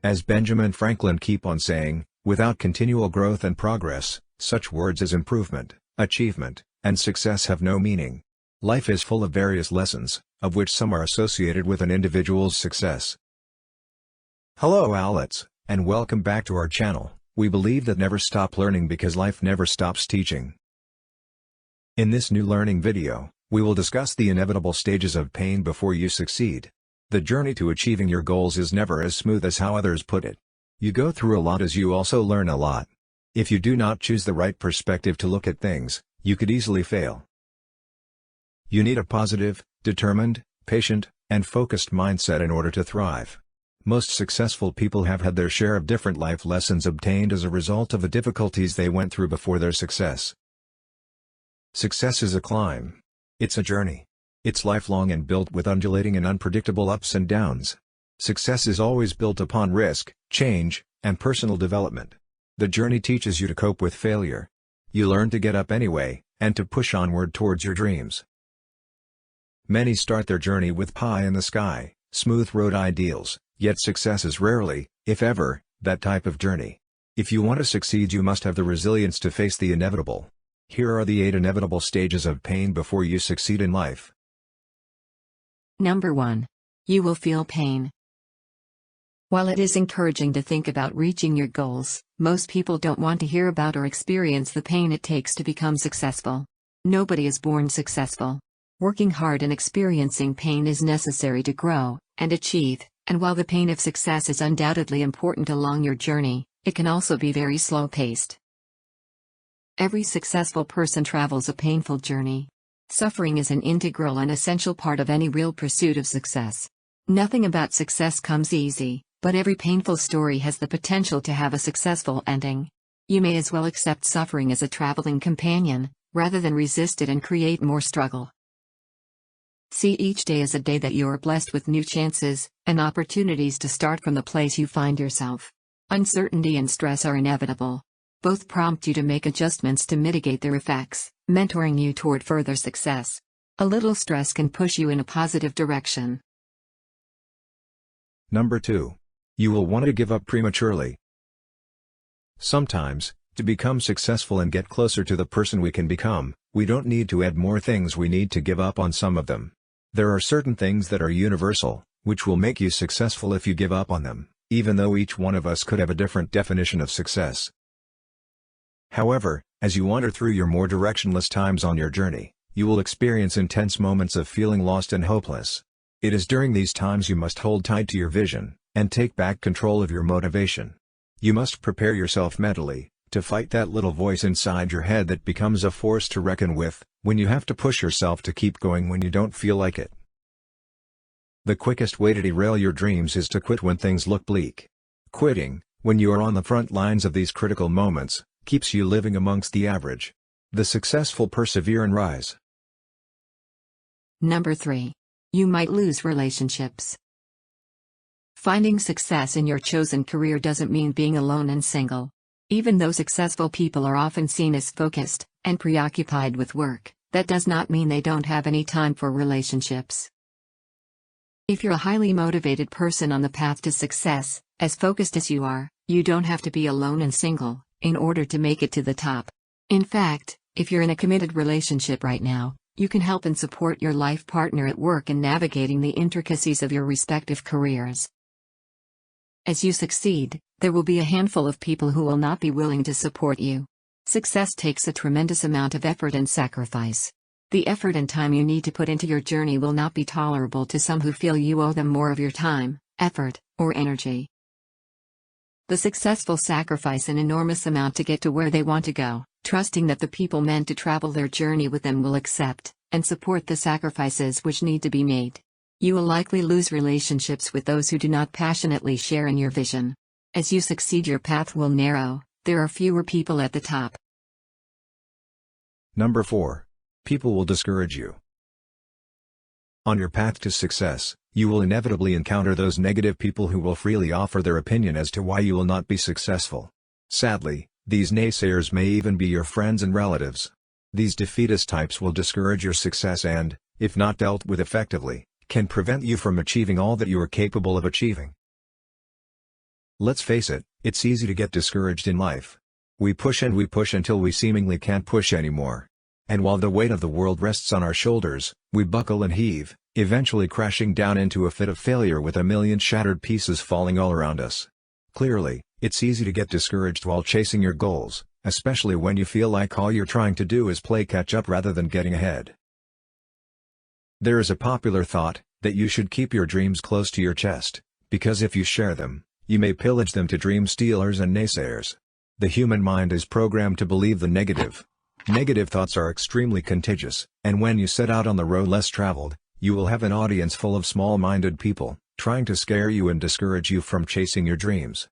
As Benjamin Franklin keep on saying, without continual growth and progress, such words as improvement, achievement, and success have no meaning. Life is full of various lessons, of which some are associated with an individual's success. Hello Owlets, and welcome back to our channel. We believe that never stop learning because life never stops teaching. In this new learning video, we will discuss the inevitable stages of pain before you succeed. The journey to achieving your goals is never as smooth as how others put it. You go through a lot as you also learn a lot. If you do not choose the right perspective to look at things, you could easily fail. You need a positive, determined, patient, and focused mindset in order to thrive. Most successful people have had their share of different life lessons obtained as a result of the difficulties they went through before their success. Success is a climb. It's a journey. It's lifelong and built with undulating and unpredictable ups and downs. Success is always built upon risk, change, and personal development. The journey teaches you to cope with failure. You learn to get up anyway, and to push onward towards your dreams. Many start their journey with pie in the sky, smooth road ideals, yet success is rarely, if ever, that type of journey. If you want to succeed, you must have the resilience to face the inevitable. Here are the 8 inevitable stages of pain before you succeed in life. Number 1. You will feel pain. While it is encouraging to think about reaching your goals, most people don't want to hear about or experience the pain it takes to become successful. Nobody is born successful. Working hard and experiencing pain is necessary to grow and achieve, and while the pain of success is undoubtedly important along your journey, it can also be very slow-paced. Every successful person travels a painful journey. Suffering is an integral and essential part of any real pursuit of success. Nothing about success comes easy, but every painful story has the potential to have a successful ending. You may as well accept suffering as a traveling companion, rather than resist it and create more struggle. See each day as a day that you are blessed with new chances and opportunities to start from the place you find yourself. Uncertainty and stress are inevitable. Both prompt you to make adjustments to mitigate their effects, mentoring you toward further success. A little stress can push you in a positive direction. Number 2. You will want to give up prematurely. Sometimes, to become successful and get closer to the person we can become, we don't need to add more things, we need to give up on some of them. There are certain things that are universal, which will make you successful if you give up on them, even though each one of us could have a different definition of success. However, as you wander through your more directionless times on your journey, you will experience intense moments of feeling lost and hopeless. It is during these times you must hold tight to your vision, and take back control of your motivation. You must prepare yourself mentally to fight that little voice inside your head that becomes a force to reckon with, when you have to push yourself to keep going when you don't feel like it. The quickest way to derail your dreams is to quit when things look bleak. Quitting, when you are on the front lines of these critical moments, keeps you living amongst the average. The successful persevere and rise. Number 3. You might lose relationships. Finding success in your chosen career doesn't mean being alone and single. Even though successful people are often seen as focused and preoccupied with work, that does not mean they don't have any time for relationships. If you're a highly motivated person on the path to success, as focused as you are, you don't have to be alone and single in order to make it to the top. In fact, if you're in a committed relationship right now, you can help and support your life partner at work in navigating the intricacies of your respective careers. As you succeed, there will be a handful of people who will not be willing to support you. Success takes a tremendous amount of effort and sacrifice. The effort and time you need to put into your journey will not be tolerable to some who feel you owe them more of your time, effort, or energy. The successful sacrifice an enormous amount to get to where they want to go, trusting that the people meant to travel their journey with them will accept and support the sacrifices which need to be made. You will likely lose relationships with those who do not passionately share in your vision. As you succeed, your path will narrow, there are fewer people at the top. Number 4. People will discourage you. On your path to success, you will inevitably encounter those negative people who will freely offer their opinion as to why you will not be successful. Sadly, these naysayers may even be your friends and relatives. These defeatist types will discourage your success and, if not dealt with effectively, can prevent you from achieving all that you are capable of achieving. Let's face it, it's easy to get discouraged in life. We push and we push until we seemingly can't push anymore. And while the weight of the world rests on our shoulders, we buckle and heave, eventually crashing down into a fit of failure with a million shattered pieces falling all around us. Clearly, it's easy to get discouraged while chasing your goals, especially when you feel like all you're trying to do is play catch-up rather than getting ahead. There is a popular thought that you should keep your dreams close to your chest, because if you share them, you may pillage them to dream stealers and naysayers. The human mind is programmed to believe the negative. Negative thoughts are extremely contagious, and when you set out on the road less traveled, you will have an audience full of small-minded people, trying to scare you and discourage you from chasing your dreams.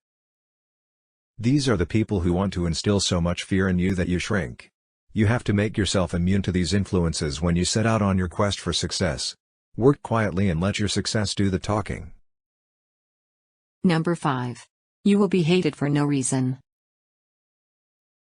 These are the people who want to instill so much fear in you that you shrink. You have to make yourself immune to these influences when you set out on your quest for success. Work quietly and let your success do the talking. Number 5. You will be hated for no reason.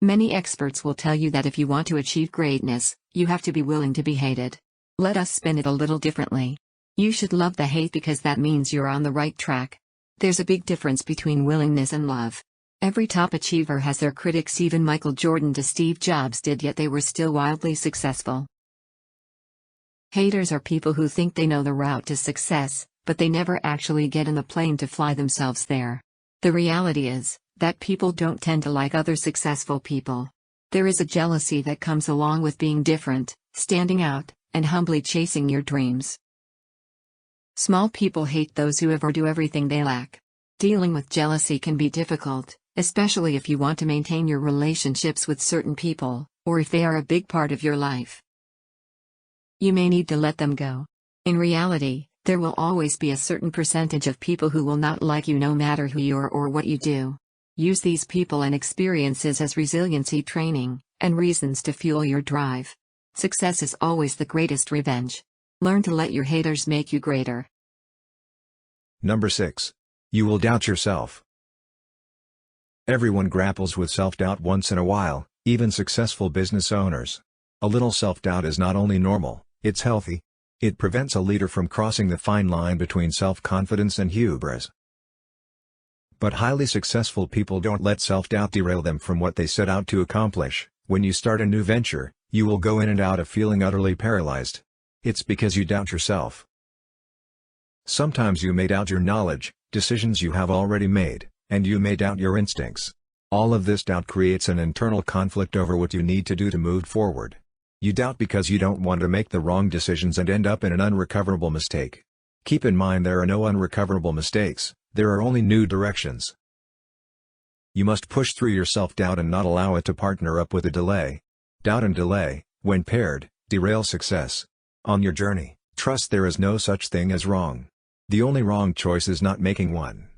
Many experts will tell you that if you want to achieve greatness, you have to be willing to be hated. Let us spin it a little differently. You should love the hate because that means you're on the right track. There's a big difference between willingness and love. Every top achiever has their critics, even Michael Jordan to Steve Jobs did, yet they were still wildly successful. Haters are people who think they know the route to success, but they never actually get in the plane to fly themselves there. The reality is that people don't tend to like other successful people. There is a jealousy that comes along with being different, standing out, and humbly chasing your dreams. Small people hate those who ever do everything they lack. Dealing with jealousy can be difficult, especially if you want to maintain your relationships with certain people, or if they are a big part of your life. You may need to let them go. In reality, there will always be a certain percentage of people who will not like you no matter who you are or what you do. Use these people and experiences as resiliency training, and reasons to fuel your drive. Success is always the greatest revenge. Learn to let your haters make you greater. Number 6. You will doubt yourself. Everyone grapples with self-doubt once in a while, even successful business owners. A little self-doubt is not only normal, it's healthy. It prevents a leader from crossing the fine line between self-confidence and hubris. But highly successful people don't let self-doubt derail them from what they set out to accomplish. When you start a new venture, you will go in and out of feeling utterly paralyzed. It's because you doubt yourself. Sometimes you may doubt your knowledge, decisions you have already made, and you may doubt your instincts. All of this doubt creates an internal conflict over what you need to do to move forward. You doubt because you don't want to make the wrong decisions and end up in an unrecoverable mistake. Keep in mind there are no unrecoverable mistakes, there are only new directions. You must push through your self-doubt and not allow it to partner up with a delay. Doubt and delay, when paired, derail success. On your journey, trust there is no such thing as wrong. The only wrong choice is not making one.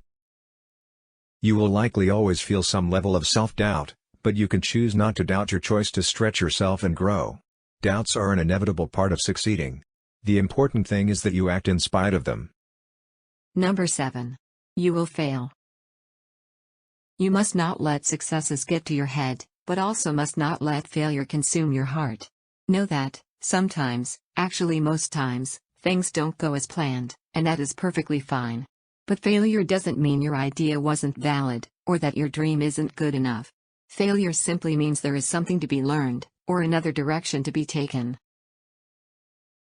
You will likely always feel some level of self-doubt, but you can choose not to doubt your choice to stretch yourself and grow. Doubts are an inevitable part of succeeding. The important thing is that you act in spite of them. Number 7. You will fail. You must not let successes get to your head, but also must not let failure consume your heart. Know that, sometimes, actually most times, things don't go as planned, and that is perfectly fine. But failure doesn't mean your idea wasn't valid, or that your dream isn't good enough. Failure simply means there is something to be learned, or another direction to be taken.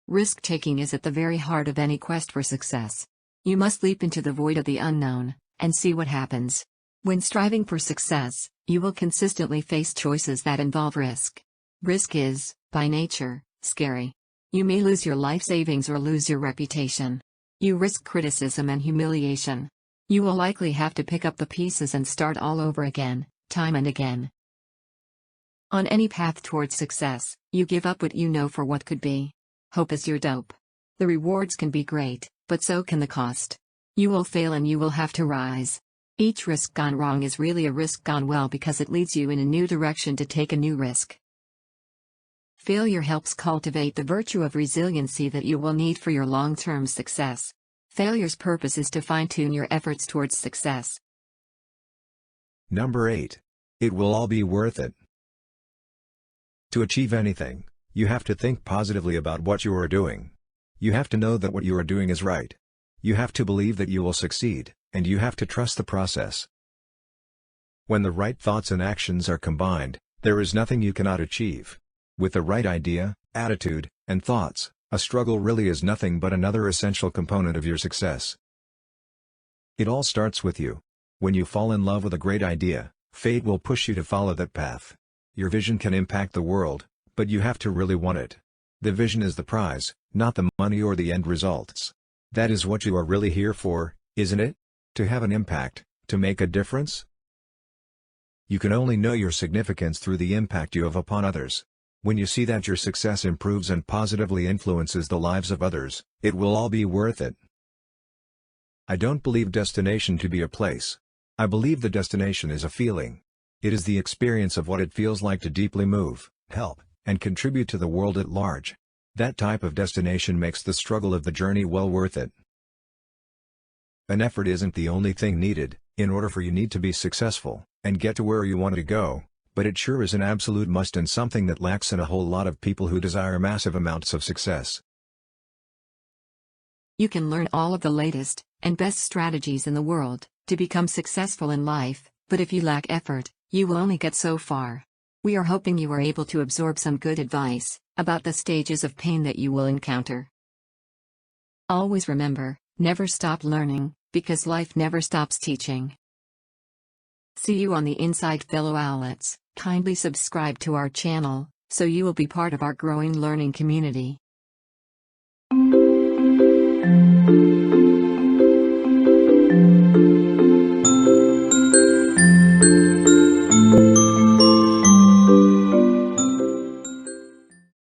Risk-taking is at the very heart of any quest for success. You must leap into the void of the unknown, and see what happens. When striving for success, you will consistently face choices that involve risk. Risk is, by nature, scary. You may lose your life savings or lose your reputation. You risk criticism and humiliation. You will likely have to pick up the pieces and start all over again, time and again. On any path towards success, you give up what you know for what could be. Hope is your dope. The rewards can be great, but so can the cost. You will fail and you will have to rise. Each risk gone wrong is really a risk gone well because it leads you in a new direction to take a new risk. Failure helps cultivate the virtue of resiliency that you will need for your long-term success. Failure's purpose is to fine-tune your efforts towards success. Number 8. It will all be worth it. To achieve anything, you have to think positively about what you are doing. You have to know that what you are doing is right. You have to believe that you will succeed, and you have to trust the process. When the right thoughts and actions are combined, there is nothing you cannot achieve. With the right idea, attitude, and thoughts, a struggle really is nothing but another essential component of your success. It all starts with you. When you fall in love with a great idea, fate will push you to follow that path. Your vision can impact the world, but you have to really want it. The vision is the prize, not the money or the end results. That is what you are really here for, isn't it? To have an impact, to make a difference? You can only know your significance through the impact you have upon others. When you see that your success improves and positively influences the lives of others, it will all be worth it. I don't believe destination to be a place. I believe the destination is a feeling. It is the experience of what it feels like to deeply move, help, and contribute to the world at large. That type of destination makes the struggle of the journey well worth it. An effort isn't the only thing needed, in order for you to be successful, and get to where you want to go, but it sure is an absolute must and something that lacks in a whole lot of people who desire massive amounts of success. You can learn all of the latest and best strategies in the world to become successful in life, but if you lack effort, you will only get so far. We are hoping you are able to absorb some good advice about the stages of pain that you will encounter. Always remember, never stop learning, because life never stops teaching. See you on the inside, fellow owlets. Kindly subscribe to our channel, so you will be part of our growing learning community.